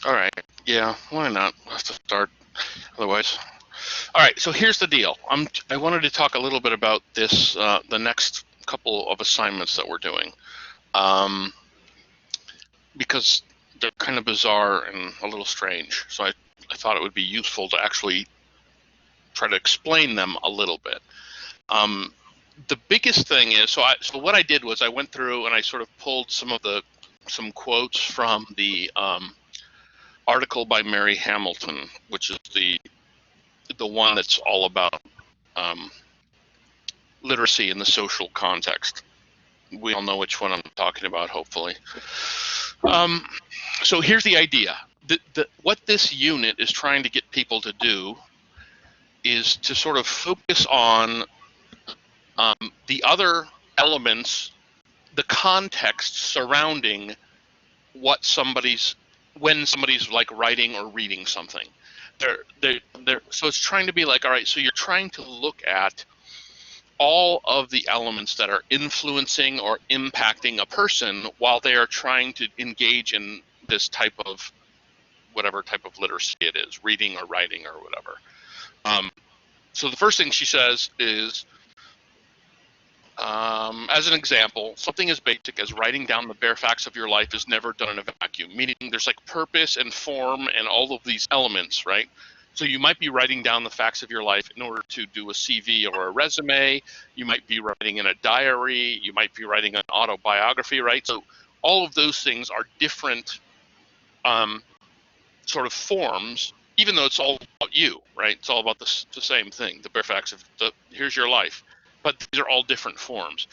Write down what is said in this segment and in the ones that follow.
All right. Yeah, why not? We'll have to start otherwise. All right, so here's the deal. I wanted to talk a little bit about this, the next couple of assignments that we're doing, because they're kind of bizarre and a little strange. So I thought it would be useful to actually try to explain them a little bit. The biggest thing is, so what I did was I went through and I sort of pulled some quotes from the article by Mary Hamilton, which is the one that's all about um, literacy in the social context. We all know which one I'm talking about, hopefully. So here's the idea. What this unit is trying to get people to do is to sort of focus on the other elements, the context surrounding when somebody's like writing or reading something. So it's trying to be like, all right, so you're trying to look at all of the elements that are influencing or impacting a person while they are trying to engage in this type of whatever type of literacy it is, reading or writing or whatever. So the first thing she says is, as an example, something as basic as writing down the bare facts of your life is never done in a vacuum, meaning there's like purpose and form and all of these elements, right? So you might be writing down the facts of your life in order to do a CV or a resume. You might be writing in a diary. You might be writing an autobiography, right? So all of those things are different sort of forms, even though it's all about you, right? It's all about the same thing, the bare facts of here's your life. But these are all different forms.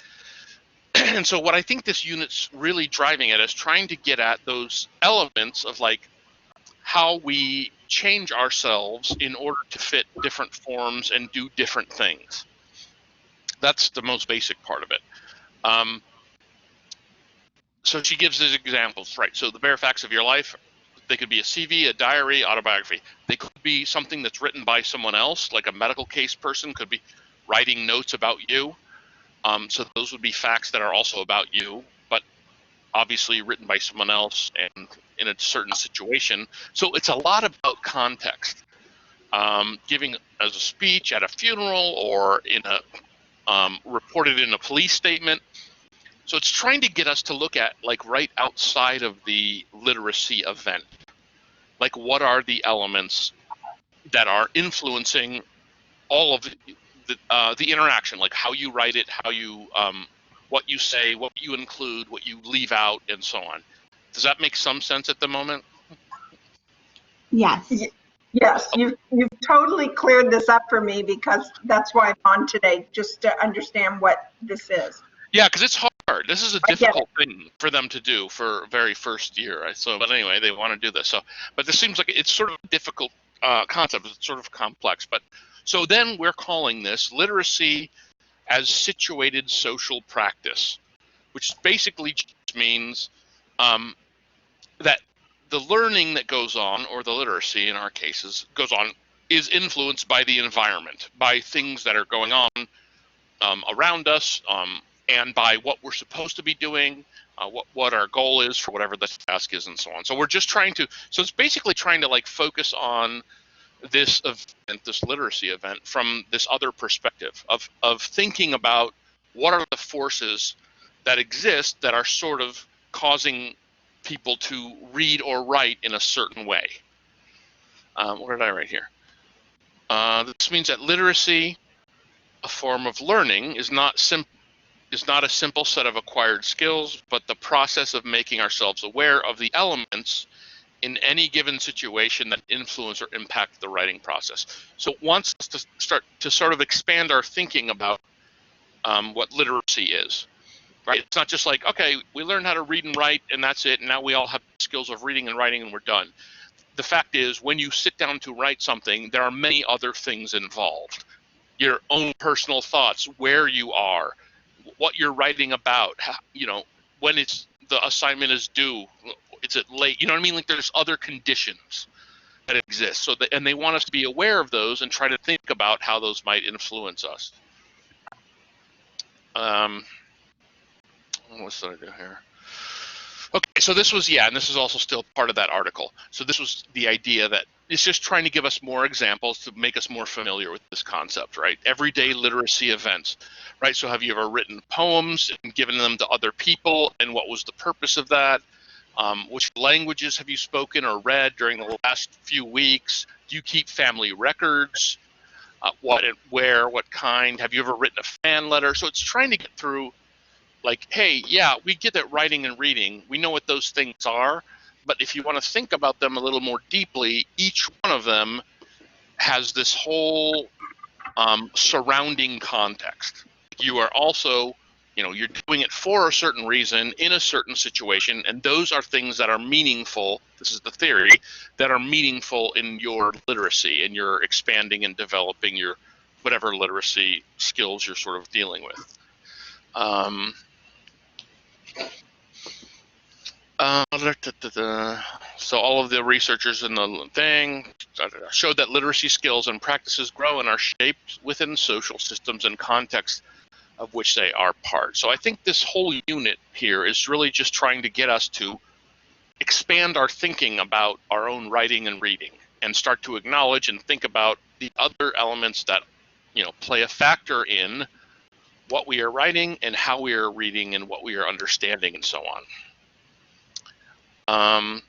And so what I think this unit's really driving at is trying to get at those elements of like how we change ourselves in order to fit different forms and do different things. That's the most basic part of it. So she gives these examples, right? So the bare facts of your life, they could be a CV, a diary, autobiography. They could be something that's written by someone else, like a medical case person could be writing notes about you. So those would be facts that are also about you, but obviously written by someone else and in a certain situation. So it's a lot about context. Giving as a speech at a funeral or in a reported in a police statement. So it's trying to get us to look at like right outside of the literacy event. Like what are the elements that are influencing all of the interaction, like how you write it, how you what you say, what you include, what you leave out, and so on. Does that make some sense at the moment? Yes. Yes, you've totally cleared this up for me, because that's why I'm on today, just to understand what this is. Yeah, because it's hard. This is a I get difficult thing for them to do for very first year. So, but anyway, they want to do this. So, but this seems like it's sort of a difficult concept. It's sort of complex. But so then we're calling this literacy as situated social practice, which basically just means that the learning that goes on, or the literacy in our cases goes on, is influenced by the environment, by things that are going on around us, and by what we're supposed to be doing, what our goal is for whatever the task is, and so on. So we're just trying to, so it's basically trying to like focus on this event, this literacy event, from this other perspective of thinking about what are the forces that exist that are sort of causing people to read or write in a certain way. What did I write here? This means that literacy, a form of learning, is not a simple set of acquired skills, but the process of making ourselves aware of the elements in any given situation that influence or impact the writing process. So it wants us to start to sort of expand our thinking about what literacy is, right? It's not just like, okay, we learned how to read and write and that's it, and now we all have skills of reading and writing and we're done. The fact is, when you sit down to write something, there are many other things involved. Your own personal thoughts, where you are, what you're writing about, how, when the assignment is due, is it late? You know what I mean? Like there's other conditions that exist. So and they want us to be aware of those and try to think about how those might influence us. What should I do here? Okay, so this was, yeah, and this is also still part of that article. So this was the idea that it's just trying to give us more examples to make us more familiar with this concept, right? Everyday literacy events, right? So have you ever written poems and given them to other people, and what was the purpose of that? Which languages have you spoken or read during the last few weeks? Do you keep family records? What and where, what kind? Have you ever written a fan letter? So it's trying to get through, like, hey, yeah, we get that writing and reading, we know what those things are, but if you want to think about them a little more deeply, each one of them has this whole surrounding context. You are also, you're doing it for a certain reason in a certain situation, and those are things that are meaningful. This is the theory, that are meaningful in your literacy, and you're expanding and developing your whatever literacy skills you're sort of dealing with. So all of the researchers in the thing showed that literacy skills and practices grow and are shaped within social systems and contexts of which they are part. So I think this whole unit here is really just trying to get us to expand our thinking about our own writing and reading, and start to acknowledge and think about the other elements that play a factor in what we are writing and how we are reading and what we are understanding and so on.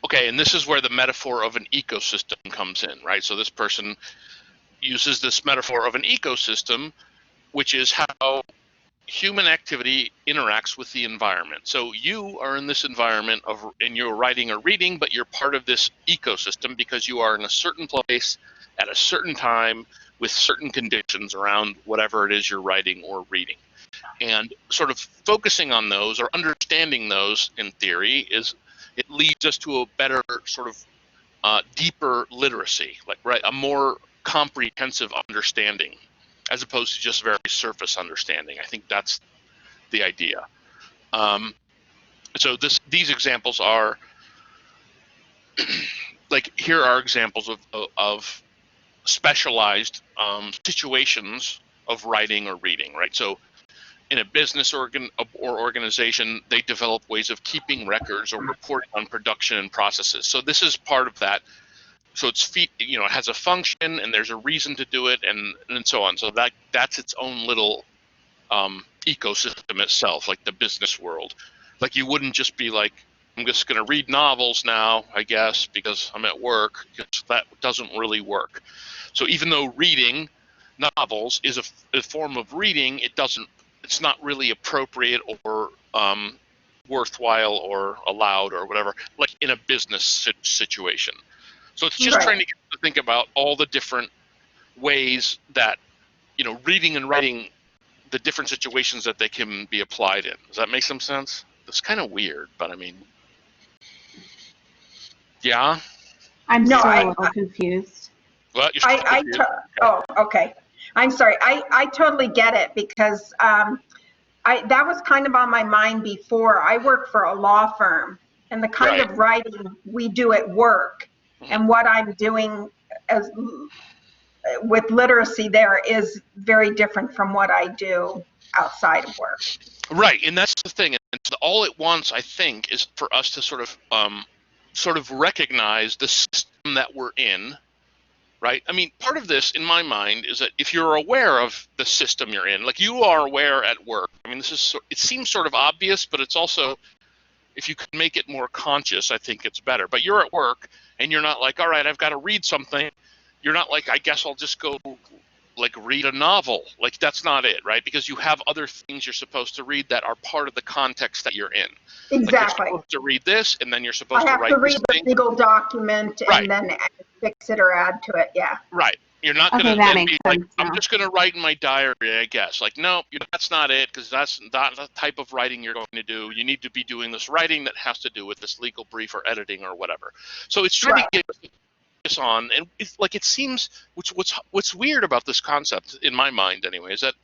Okay, and this is where the metaphor of an ecosystem comes in, right? So this person uses this metaphor of an ecosystem, which is how human activity interacts with the environment. So you are in this environment and you're writing or reading, but you're part of this ecosystem because you are in a certain place at a certain time with certain conditions around whatever it is you're writing or reading. And sort of focusing on those or understanding those in theory it leads us to a better sort of deeper literacy, like, right, a more comprehensive understanding, as opposed to just very surface understanding. I think that's the idea. So these examples are like, here are examples of specialized situations of writing or reading, right? So in a business or organization, they develop ways of keeping records or reporting on production and processes. So this is part of that. So it has a function and there's a reason to do it, and so on. So that's its own little ecosystem itself, like the business world. Like, you wouldn't just be like, I'm just going to read novels now, I guess, because I'm at work, because that doesn't really work. So even though reading novels is a form of reading, it's not really appropriate or worthwhile or allowed or whatever, like in a business situation. So it's just trying to get to think about all the different ways that, reading and writing, the different situations that they can be applied in. Does that make some sense? It's kind of weird, but I mean, yeah. I'm still a little confused. Well, you're still confused. Oh, okay. I'm sorry. I totally get it, because that was kind of on my mind before. I work for a law firm, and the kind of writing we do at work and what I'm doing with literacy there is very different from what I do outside of work. Right, and that's the thing. And all it wants, I think, is for us to sort of recognize the system that we're in, right? I mean, part of this, in my mind, is that if you're aware of the system you're in, like you are aware at work. I mean, it seems sort of obvious, but it's also, if you could make it more conscious, I think it's better. But you're at work, and you're not like, all right, I've got to read something. You're not like, I guess I'll just go like read a novel. Like, that's not it, right? Because you have other things you're supposed to read that are part of the context that you're in. Exactly. Like, you're supposed to read this, and then you're supposed to write this thing. I have to read the legal document and then fix it or add to it, yeah. Right. You're not going to then be like, I'm just going to write in my diary, I guess. Like, no, that's not it, because that's not the type of writing you're going to do. You need to be doing this writing that has to do with this legal brief or editing or whatever. So it's trying to get us on, and it's like, it seems, what's weird about this concept, in my mind anyway, is that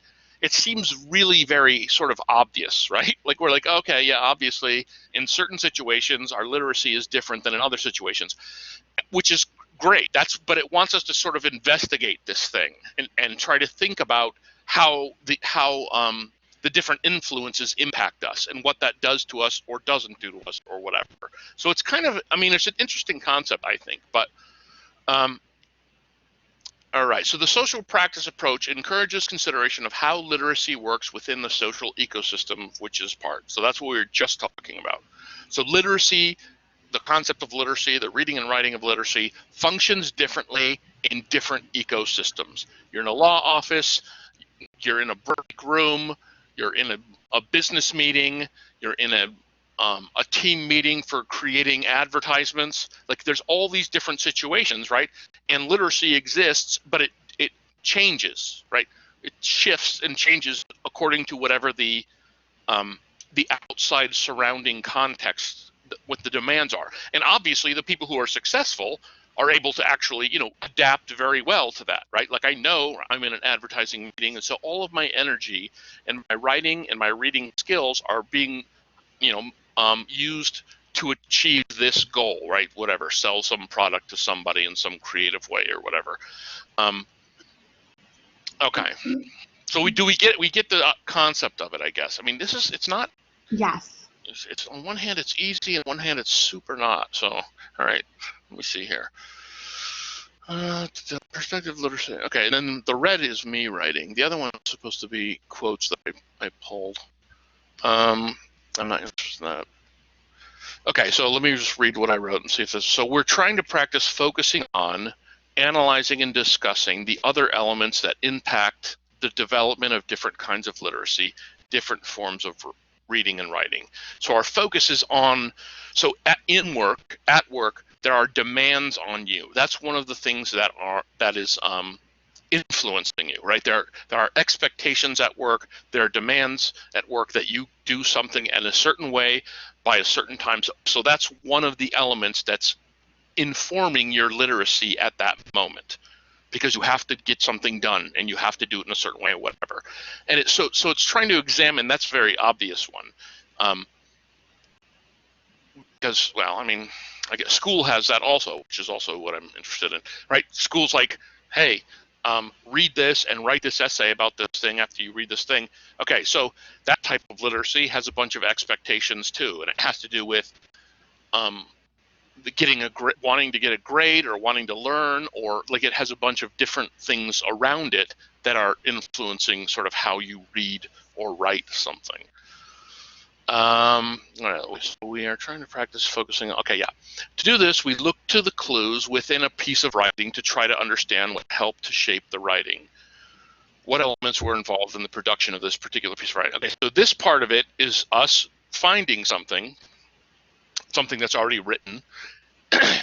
it seems really very sort of obvious, right? Like, we're like, okay, yeah, obviously, in certain situations, our literacy is different than in other situations, which is great. But it wants us to sort of investigate this thing and try to think about how the different influences impact us and what that does to us or doesn't do to us or whatever. So it's kind of, I mean, it's an interesting concept, I think, but all right, so the social practice approach encourages consideration of how literacy works within the social ecosystem, which is part. So that's what we were just talking about. So literacy, the concept of literacy, the reading and writing of literacy, functions differently in different ecosystems. You're in a law office, you're in a break room, you're in a business meeting, you're in a team meeting for creating advertisements. Like there's all these different situations, right? And literacy exists, but it changes, right? It shifts and changes according to whatever the outside surrounding context, what the demands are. And obviously the people who are successful are able to actually, adapt very well to that, right? Like I know I'm in an advertising meeting, and so all of my energy and my writing and my reading skills are being, used to achieve this goal, right? Whatever, sell some product to somebody in some creative way or whatever. Okay, so we get the concept of it, I guess. I mean, it's not. Yes. It's on one hand it's easy, and on one hand it's super not. So, all right, let me see here. The perspective literacy. Okay, and then the red is me writing. The other one is supposed to be quotes that I pulled. I'm not interested in that. Okay, so let me just read what I wrote and see if this. So we're trying to practice focusing on, analyzing and discussing the other elements that impact the development of different kinds of literacy, different forms of reading and writing. So our focus is on, so at work, there are demands on you. That's one of the things that is influencing you, right? There are expectations at work. There are demands at work that you do something in a certain way by a certain time. So that's one of the elements that's informing your literacy at that moment, because you have to get something done and you have to do it in a certain way or whatever. And so it's trying to examine, that's a very obvious one. Because, well, I mean, I guess school has that also, which is also what I'm interested in, right? School's like, hey, read this and write this essay about this thing after you read this thing. Okay, so that type of literacy has a bunch of expectations too, and it has to do with wanting to get a grade or wanting to learn, or like it has a bunch of different things around it that are influencing sort of how you read or write something. So we are trying to practice focusing. Okay, yeah. To do this, we look to the clues within a piece of writing to try to understand what helped to shape the writing. What elements were involved in the production of this particular piece of writing? Okay, so this part of it is us finding something that's already written,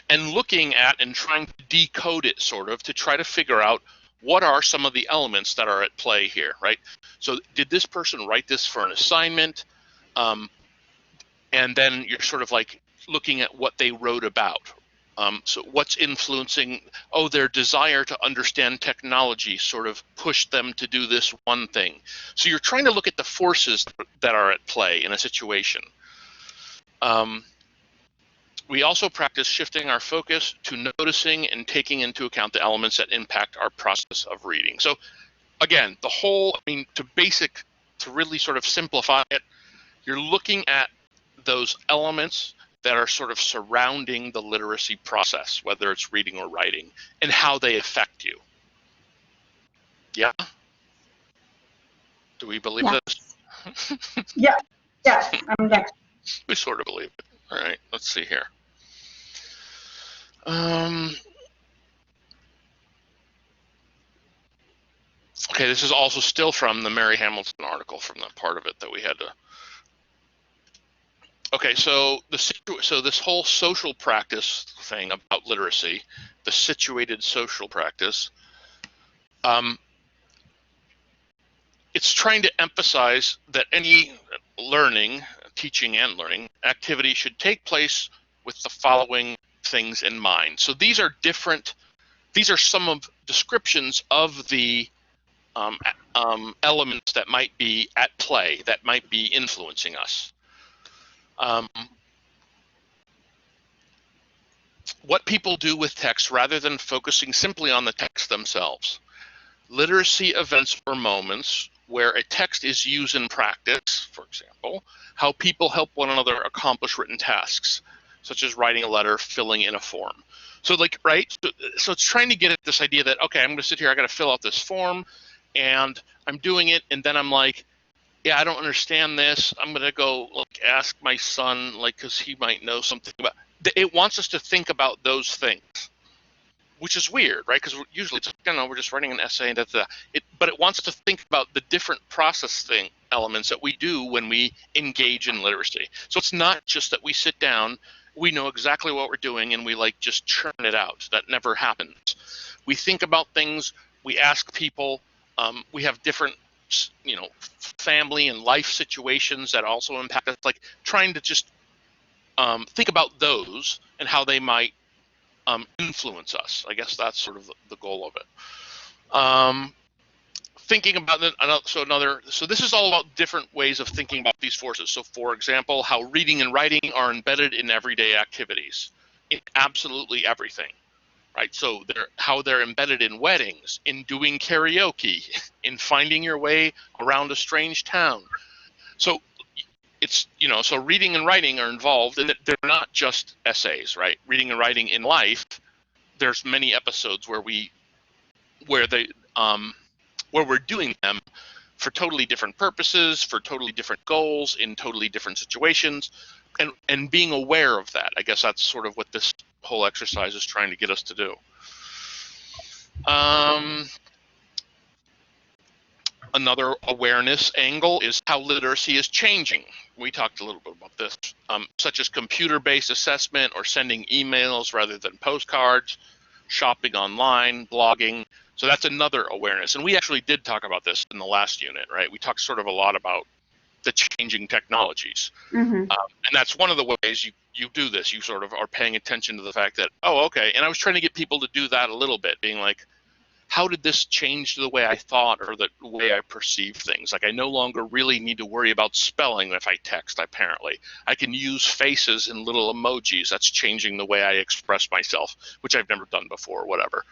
and looking at and trying to decode it sort of to try to figure out what are some of the elements that are at play here, right? So did this person write this for an assignment? And then you're sort of like looking at what they wrote about. So what's influencing, their desire to understand technology sort of pushed them to do this one thing. So you're trying to look at the forces that are at play in a situation. We also practice shifting our focus to noticing and taking into account the elements that impact our process of reading. So again, to really sort of simplify it, you're looking at those elements that are sort of surrounding the literacy process, whether it's reading or writing, and how they affect you. Yeah? Do we believe this? Yeah. Yes. We sort of believe it. All right, let's see here. Okay, this is also still from the Mary Hamilton article, from that part of it that we had to. Okay, so this whole social practice thing about literacy, the situated social practice, it's trying to emphasize that any learning, teaching and learning activity should take place with the following things in mind. So these are some of descriptions of the elements that might be at play, that might be influencing us. What people do with text rather than focusing simply on the text themselves. Literacy events or moments where a text is used in practice, for example, how people help one another accomplish written tasks, such as writing a letter, filling in a form. So right? So it's trying to get at this idea that, okay, I'm gonna sit here, I gotta fill out this form, and I'm doing it, and then I'm like, yeah, I don't understand this. I'm gonna go ask my son, because he might know something about. It wants us to think about those things, which is weird, right? Because usually it's we're just writing an essay and that's it. But it wants us to think about the different processing elements that we do when we engage in literacy. So it's not just that we sit down, we know exactly what we're doing, and we just churn it out. That never happens. We think about things. We ask people. We have different family and life situations that also impact us, trying to just think about those and how they might influence us. I guess that's sort of the goal of it. Thinking about it, so this is all about different ways of thinking about these forces. So for example, how reading and writing are embedded in everyday activities, in absolutely everything. Right, so how they're embedded in weddings, in doing karaoke, in finding your way around a strange town. So it's so reading and writing are involved, and they're not just essays, right? Reading and writing in life, there's many episodes where we're doing them for totally different purposes, for totally different goals, in totally different situations, and being aware of that. I guess that's sort of what this whole exercise is trying to get us to do. Another awareness angle is how literacy is changing. We talked a little bit about this, such as computer-based assessment or sending emails rather than postcards, shopping online, blogging. So that's another awareness. And we actually did talk about this in the last unit, right? We talked sort of a lot about the changing technologies. Mm-hmm. And that's one of the ways you do this. You sort of are paying attention to the fact that, oh, okay. And I was trying to get people to do that a little bit, being like, how did this change the way I thought or the way I perceive things? I no longer really need to worry about spelling if I text, apparently. I can use faces and little emojis. That's changing the way I express myself, which I've never done before, whatever.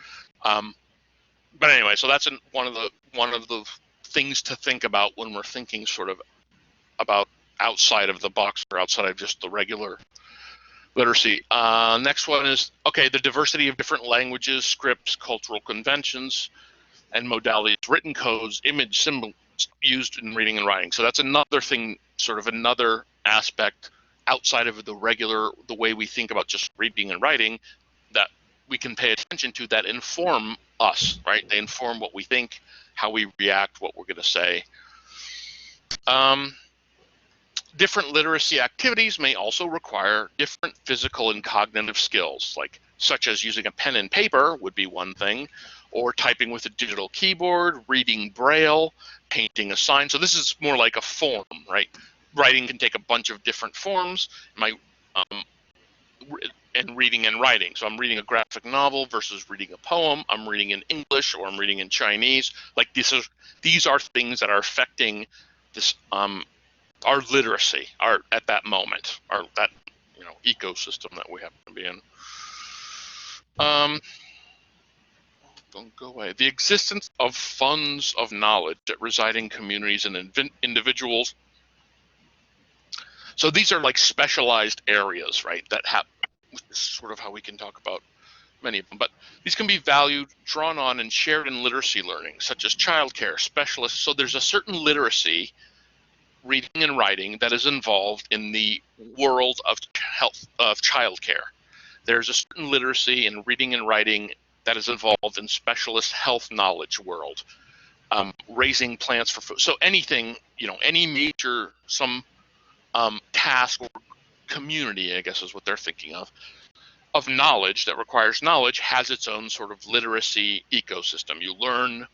But anyway, so that's one of the things to think about when we're thinking sort of about outside of the box or outside of just the regular literacy. Next one is, okay, the diversity of different languages, scripts, cultural conventions, and modalities, written codes, image symbols used in reading and writing. So that's another thing, sort of another aspect outside of the way we think about just reading and writing that we can pay attention to that inform us, right? They inform what we think, how we react, what we're going to say. Different literacy activities may also require different physical and cognitive skills, such as using a pen and paper would be one thing, or typing with a digital keyboard, reading Braille, painting a sign. So this is more like a form, right? Writing can take a bunch of different forms. And reading and writing. So I'm reading a graphic novel versus reading a poem. I'm reading in English or I'm reading in Chinese. These are things that are affecting this our literacy at that moment, that ecosystem that we happen to be in. Don't go away. The existence of funds of knowledge that reside in communities and individuals. So these are specialized areas, right? That have sort of how we can talk about many of them. But these can be valued, drawn on, and shared in literacy learning, such as childcare specialists. So there's a certain literacy, reading and writing, that is involved in the world of childcare. There's a certain literacy in reading and writing that is involved in specialist health knowledge world, raising plants for food. So anything, any major, task or community, I guess is what they're thinking of knowledge that requires knowledge has its own sort of literacy ecosystem. You learn,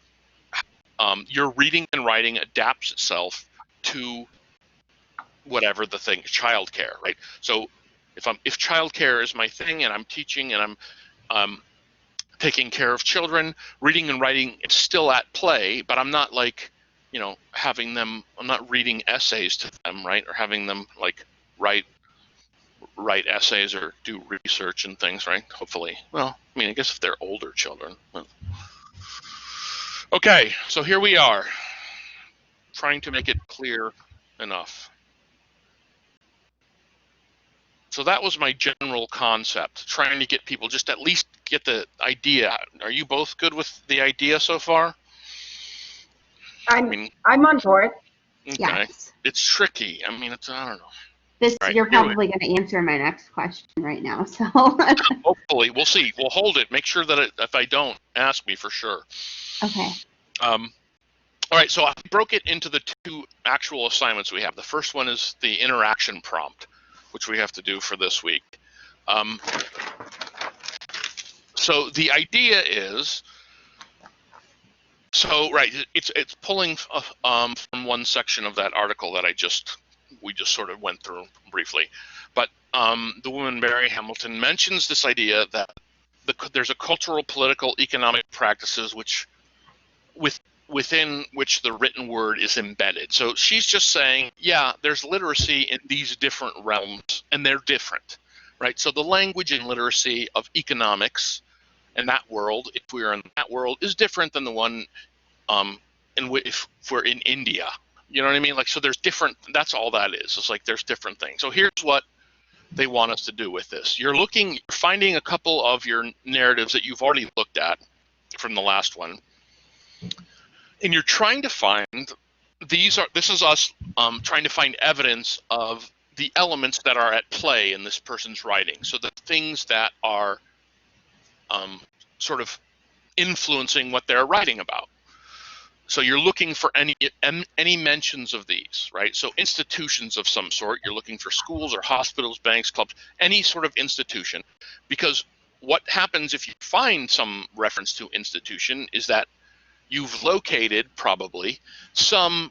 your reading and writing adapts itself to whatever the thing, childcare, right? So if childcare is my thing and I'm teaching and I'm taking care of children, reading and writing is still at play, but I'm not having them, I'm not reading essays to them, right? Or having them write essays or do research and things, right? Hopefully. Well, I guess if they're older children. Okay, so here we are. trying to make it clear enough. So that was my general concept, trying to get people just at least get the idea. Are you both good with the idea so far? I'm on board. Okay. Yes. It's tricky. I mean, it's, I don't know. This, Right, you're probably going to answer my next question right now, so. Hopefully, we'll see. We'll hold it. Make sure that if I don't, ask me for sure. Okay. All right, so I broke it into the two actual assignments we have. The first one is the interaction prompt, which we have to do for this week. So the idea is, so right, it's pulling from one section of that article that we just sort of went through briefly, but the woman Mary Hamilton mentions this idea that there's a cultural, political, economic practices within which the written word is embedded. So she's just saying, yeah, there's literacy in these different realms, and they're different, right? So the language and literacy of economics in that world, if we are in that world, is different than the one if we're in India. You know what I mean? Like, so there's different, that's all that is. It's like there's different things. So here's what they want us to do with this. You're finding a couple of your narratives that you've already looked at from the last one, and you're trying to find, this is us trying to find evidence of the elements that are at play in this person's writing. So the things that are sort of influencing what they're writing about. So you're looking for any mentions of these, right? So institutions of some sort, you're looking for schools or hospitals, banks, clubs, any sort of institution. Because what happens if you find some reference to institution is that you've located probably some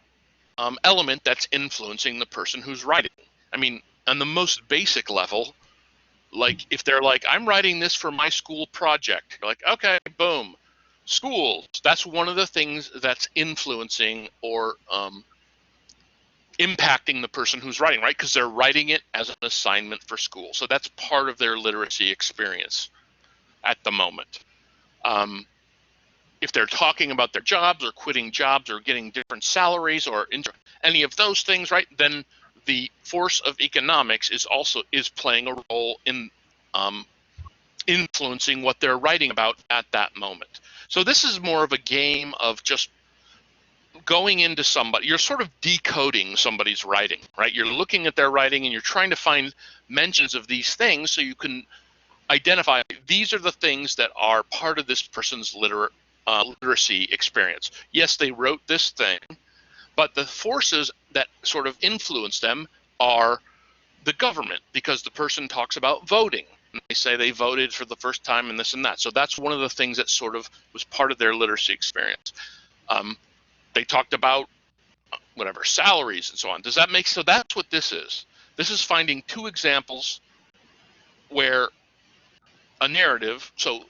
element that's influencing the person who's writing. I mean, on the most basic level, like if they're like, I'm writing this for my school project, you're like, okay, boom. Schools, that's one of the things that's influencing or impacting the person who's writing, right? Because they're writing it as an assignment for school. So that's part of their literacy experience at the moment. If they're talking about their jobs or quitting jobs or getting different salaries or any of those things, right, then the force of economics is playing a role in influencing what they're writing about at that moment. So this is more of a game of just going into somebody, you're sort of decoding somebody's writing, right? You're looking at their writing and you're trying to find mentions of these things so you can identify these are the things that are part of this person's literacy experience. Yes, they wrote this thing, but the forces that sort of influence them are the government, because the person talks about voting. They say they voted for the first time and this and that. So that's one of the things that sort of was part of their literacy experience. They talked about whatever, salaries and so on. Does that make sense? So that's what this is. This is finding two examples where a narrative, so,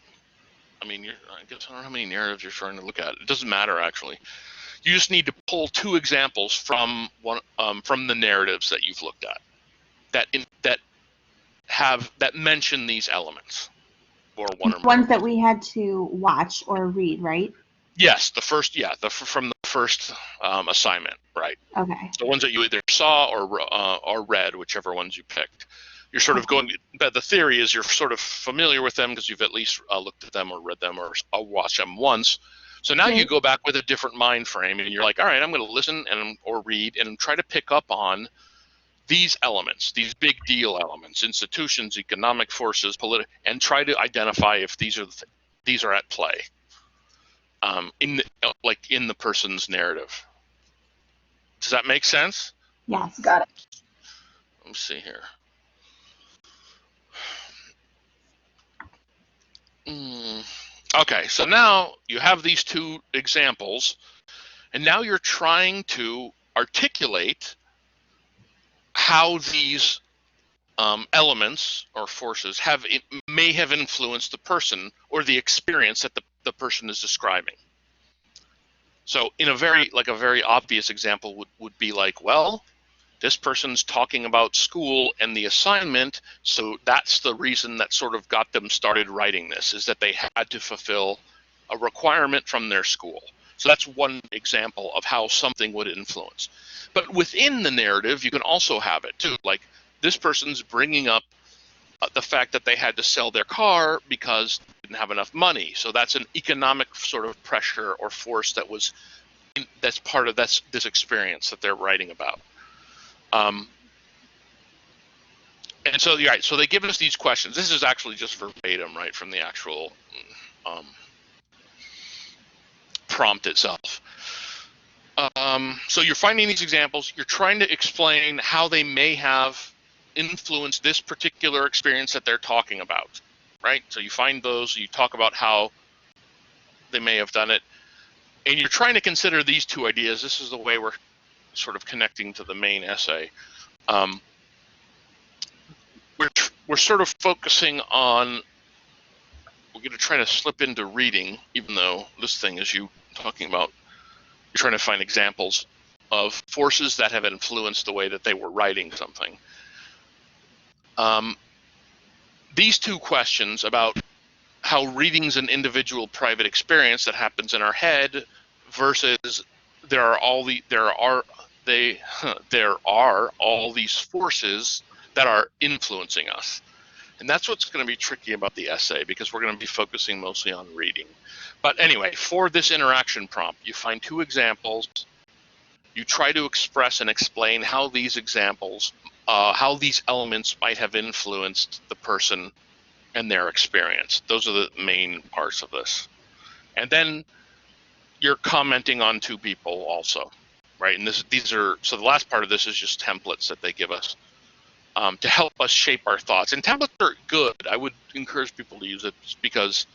I mean, I guess I don't know how many narratives you're trying to look at. It doesn't matter, actually. You just need to pull two examples from the narratives that you've looked at that mention these elements, or one or more. Ones that we had to watch or read, right? Yes, the first, yeah, from the first assignment, right? Okay. The ones that you either saw or read, whichever ones you picked. You're sort of going. But the theory is you're sort of familiar with them because you've at least looked at them or read them or watched them once. So now you go back with a different mind frame, and you're like, all right, I'm going to listen or read and try to pick up on these elements, these big deal elements, institutions, economic forces, and try to identify if these are at play in the person's narrative. Does that make sense? Yes. Got it. Let me see here. Okay, so now you have these two examples, and now you're trying to articulate how these elements or forces may have influenced the person or the experience that the person is describing. So in a very obvious example would be like, well, this person's talking about school and the assignment, so that's the reason that sort of got them started writing this, is that they had to fulfill a requirement from their school. So that's one example of how something would influence. But within the narrative, you can also have it too. Like this person's bringing up the fact that they had to sell their car because they didn't have enough money. So that's an economic sort of pressure or force that's part of this experience that they're writing about. And so, you're right. So they give us these questions. This is actually just verbatim, right, from the actual prompt itself. So you're finding these examples. You're trying to explain how they may have influenced this particular experience that they're talking about, right? So you find those. You talk about how they may have done it. And you're trying to consider these two ideas. This is the way we're sort of connecting to the main essay. We're sort of focusing on, we're going to try to slip into reading, even though this thing is you talking about, you're trying to find examples of forces that have influenced the way that they were writing something. These two questions about how reading's an individual private experience that happens in our head versus there are all these forces that are influencing us. And that's what's going to be tricky about the essay, because we're going to be focusing mostly on reading. But anyway, for this interaction prompt, you find two examples. You try to express and explain how these examples, how these elements might have influenced the person and their experience. Those are the main parts of this. And then you're commenting on two people also, right? And so the last part of this is just templates that they give us to help us shape our thoughts. And templates are good. I would encourage people to use it because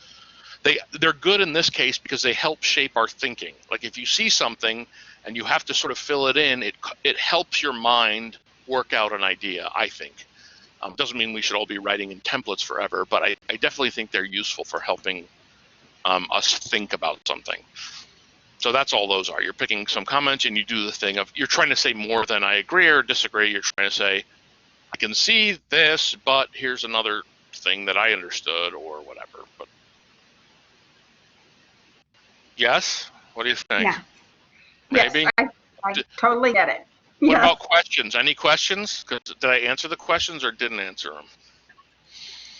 they're good in this case because they help shape our thinking. Like if you see something and you have to sort of fill it in, it helps your mind work out an idea, I think. Doesn't mean we should all be writing in templates forever, but I definitely think they're useful for helping us think about something. So that's all those are. You're picking some comments and you do the thing of, you're trying to say more than I agree or disagree. You're trying to say, I can see this, but here's another thing that I understood or whatever. But yes, what do you think? Yeah. Maybe. Yes, I totally get it. What Yes. about questions? Any questions? Did I answer the questions or didn't answer them?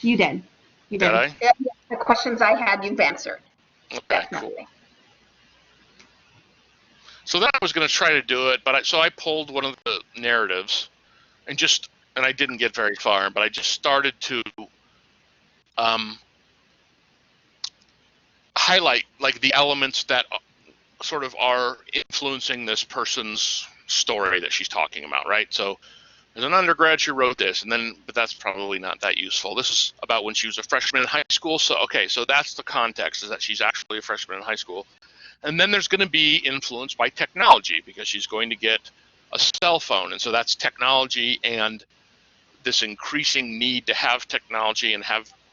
You did. You Did did. I? Yeah, the questions I had, you've answered. Okay, Definitely. cool. So then I was going to try to do it, but so I pulled one of the narratives and I didn't get very far, but I just started to highlight like the elements that sort of are influencing this person's story that she's talking about, right? So as an undergrad, she wrote this, but that's probably not that useful. This is about when she was a freshman in high school. So, okay, so that's the context, is that she's actually a freshman in high school. And then there's going to be influence by technology because she's going to get a cell phone. And so that's technology, and this increasing need to have technology and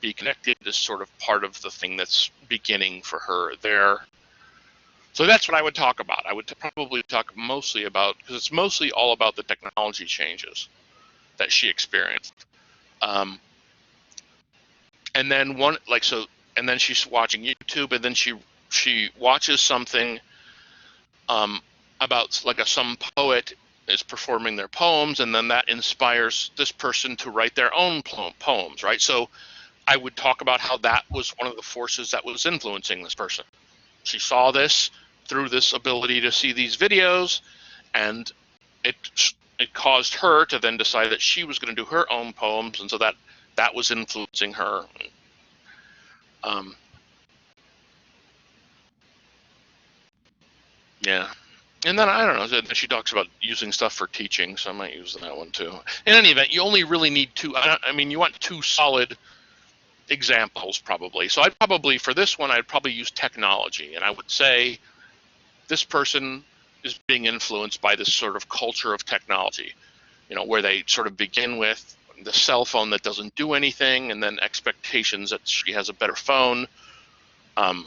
be connected is sort of part of the thing that's beginning for her there. So that's what I would talk about. I would probably talk mostly about, because it's mostly all about the technology changes that she experienced. And then and then she's watching YouTube, and then she watches something about like some poet is performing their poems, and then that inspires this person to write their own poems, right? So I would talk about how that was one of the forces that was influencing this person. She saw this through this ability to see these videos, and it caused her to then decide that she was going to do her own poems, and so that was influencing her. Yeah. And then, I don't know, she talks about using stuff for teaching, so I might use that one too. In any event, you only really need two. You want two solid examples probably. So for this one, I'd probably use technology. And I would say this person is being influenced by this sort of culture of technology, where they sort of begin with the cell phone that doesn't do anything, and then expectations that she has a better phone, and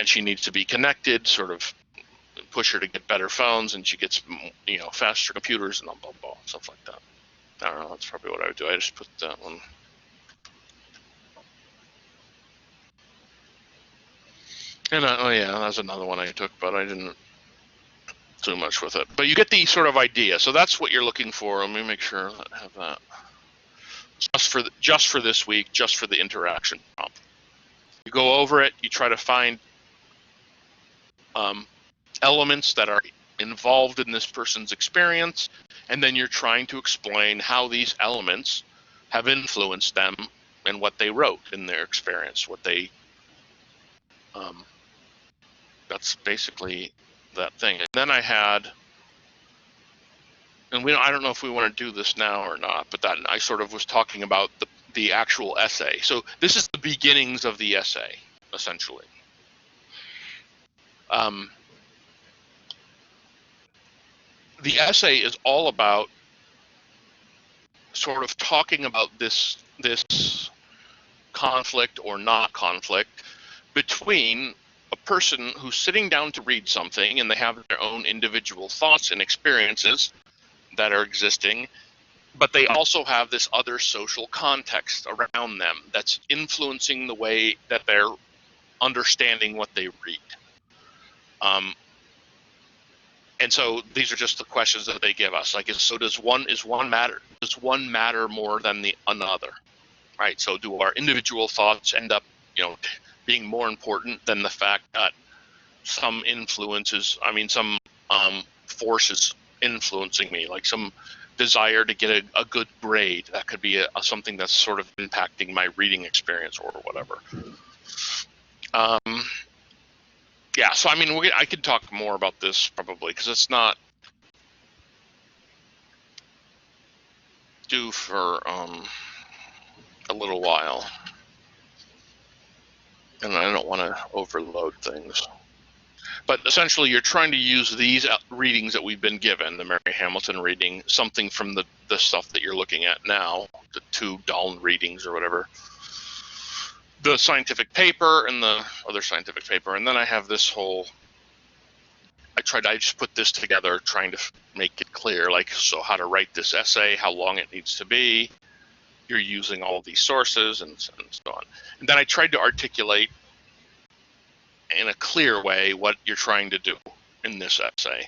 she needs to be connected, sort of push her to get better phones, and she gets faster computers and blah blah blah, stuff like that. I don't know, that's probably what I would do. I just put that one. And oh yeah, that's another one I took, but I didn't do much with it. But you get the sort of idea. So that's what you're looking for. Let me make sure I have that. Just for this week, just for the interaction prompt. You go over it. You try to find elements that are involved in this person's experience, and then you're trying to explain how these elements have influenced them and what they wrote in their experience. That's basically that thing. And then I had, and I don't know if we want to do this now or not, but that I sort of was talking about the actual essay. So this is the beginnings of the essay, essentially. The essay is all about sort of talking about this conflict or not conflict between a person who's sitting down to read something and they have their own individual thoughts and experiences that are existing, but they also have this other social context around them that's influencing the way that they're understanding what they read. And so these are just the questions that they give us. Like, does one matter more than the another? Right. So do our individual thoughts end up, being more important than the fact that some forces influencing me, like some desire to get a good grade? That could be something that's sort of impacting my reading experience or whatever. Yeah, so I could talk more about this probably, because it's not due for a little while, and I don't want to overload things. But essentially, you're trying to use these readings that we've been given, the Mary Hamilton reading, something from the stuff that you're looking at now, the 2 Dahln readings or whatever, the scientific paper and the other scientific paper, and then I have this whole. I just put this together, trying to make it clear, like, so how to write this essay, how long it needs to be. You're using all these sources and so on. And then I tried to articulate in a clear way what you're trying to do in this essay.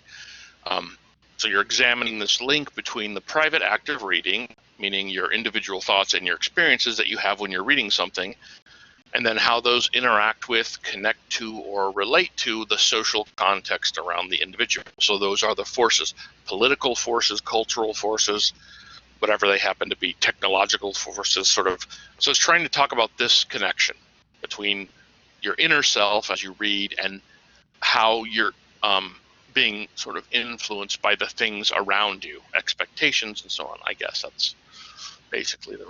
So you're examining this link between the private act of reading, meaning your individual thoughts and your experiences that you have when you're reading something, and then how those interact with, connect to, or relate to the social context around the individual. So those are the forces: political forces, cultural forces, whatever they happen to be, technological forces, sort of. So it's trying to talk about this connection between your inner self as you read and how you're being sort of influenced by the things around you, expectations and so on. I guess that's basically the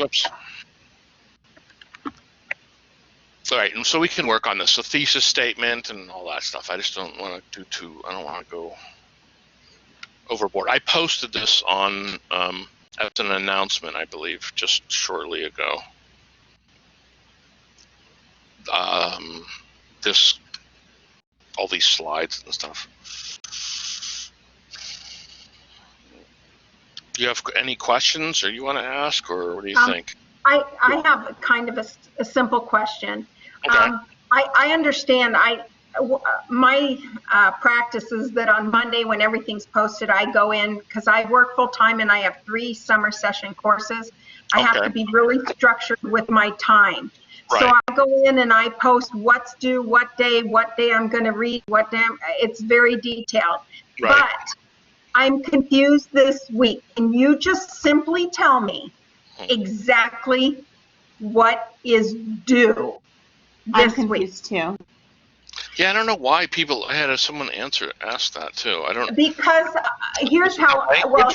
oops. All right, and so we can work on this. So thesis statement and all that stuff. I just don't want to I don't want to go overboard. I posted this on as an announcement, I believe, just shortly ago. All these slides and stuff. Do you have any questions, or you want to ask, or what do you think? I have kind of a simple question. Okay. I understand. My practice is that on Monday, when everything's posted, I go in, because I work full time and I have 3 summer session courses. I have to be really structured with my time. Right. So I go in and I post what's due, what day I'm going to read, it's very detailed. Right. But I'm confused this week. Can you just simply tell me exactly what is due this week? Too. Yeah, I don't know why people. I had someone ask that too. I don't. Because here's how. Well,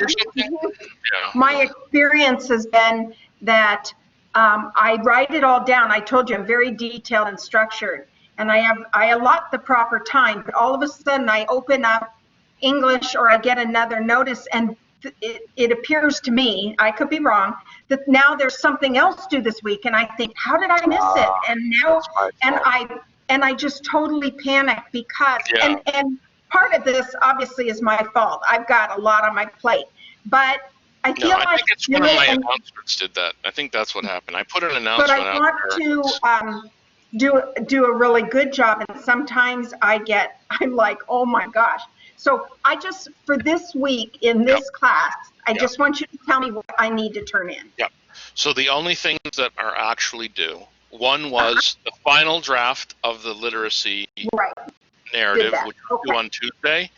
my experience has been that I write it all down. I told you I'm very detailed and structured, and I allot the proper time. But all of a sudden, I open up English or I get another notice, and it appears to me, I could be wrong, that now there's something else due this week, and I think, how did I miss it? And now, and I just totally panic because, and part of this obviously is my fault. I've got a lot on my plate, but I feel like. I think it's one of my announcements did that. I think that's what happened. I put an announcement out there. But I want to do a really good job, and sometimes I'm like, oh my gosh. So I just, for this week in Yep. this class, I Yep. just want you to tell me what I need to turn in. Yep. So the only things that are actually due, one was the final draft of the literacy Right, narrative, that. which was due Okay. on Tuesday,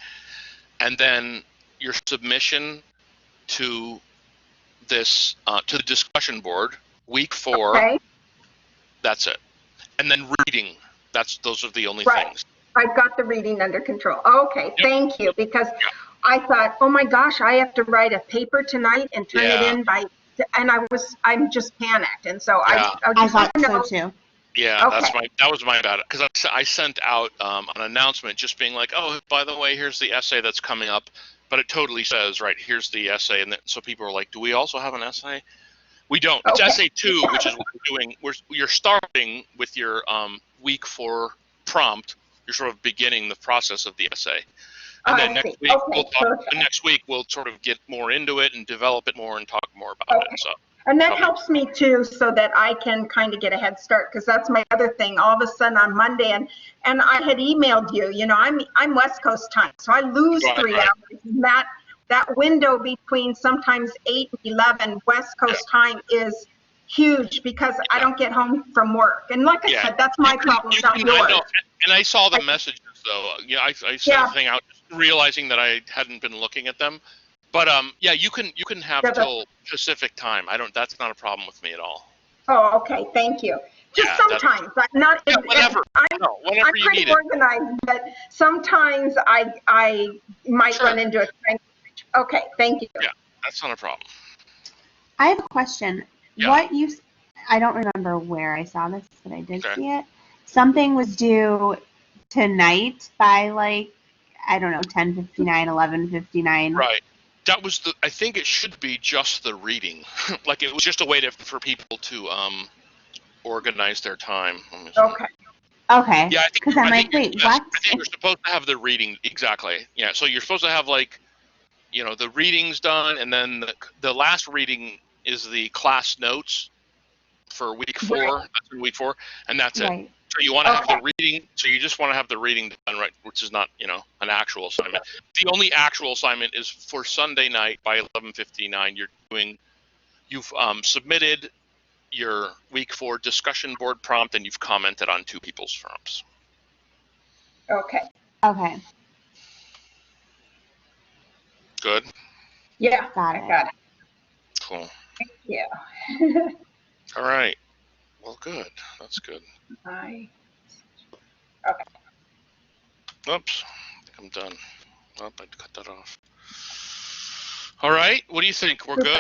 and then your submission to this to the discussion board, week 4. Okay, That's it. And then reading. Those are the only right. things. I've got the reading under control. Okay, Yep. thank you, because Yep. I thought, oh my gosh, I have to write a paper tonight and turn it Yeah. in and I'm just panicked, and so Yeah. I I just want thought to so know. too. Yeah, Okay. that was my bad, because I sent out an announcement just being like, oh, by the way, here's the essay that's coming up, but it totally says, right, here's the essay, and then, so people are like, do we also have an essay? We don't. It's Okay. essay 2, which is what we're doing. You're starting with your week 4 prompt. You're sort of beginning the process of the essay, and then I next see. week Okay, perfect. next week we'll sort of get more into it and develop it more and talk more about Okay. it. So. And that Okay. helps me too, so that I can kind of get a head start, because that's my other thing. All of a sudden on Monday, and I had emailed you. You know, I'm West Coast time, so I lose Right, 3 right. hours. And that window between sometimes 8 and 11 West Coast time is huge, because I don't get home from work. And like I Yeah. said, that's my problem, not I yours. know, and I saw the messages though. Yeah, I sent Yeah. a thing out, realizing that I hadn't been looking at them. But yeah, you can have Yeah, till Pacific time. That's not a problem with me at all. Oh, okay, thank you. Just Yeah, sometimes, I'm not. yeah, whenever. I'm No, whenever I'm you pretty need it. organized, but sometimes I might Sure. run into a time. Okay, thank you. Yeah, that's not a problem. I have a question. Yeah. I don't remember where I saw this, but I did Okay. see it. Something was due tonight by I don't know, 10:59, 11:59. Right. That was I think it should be just the reading. Like it was just a way for people to organize their time. Let me see. Okay, Okay. Yeah, Because I'm like, wait, yes, what? I think you're supposed to have the reading exactly. Yeah, so you're supposed to have the readings done, and then the last reading is the class notes for week 4. Right. That's in week 4, and that's it. Right. So you want to have Okay. the reading. So you just want to have the reading done, right? Which is not an actual assignment. The only actual assignment is for Sunday night by 11:59. You've submitted your week 4 discussion board prompt, and you've commented on 2 people's prompts. okay. Okay. Good. Yeah, Got I it. got it. Cool. Yeah. All right. Well, good. That's good. Okay. Oops. I think I'm done. Oh, I cut that off. All right. What do you think? We're good?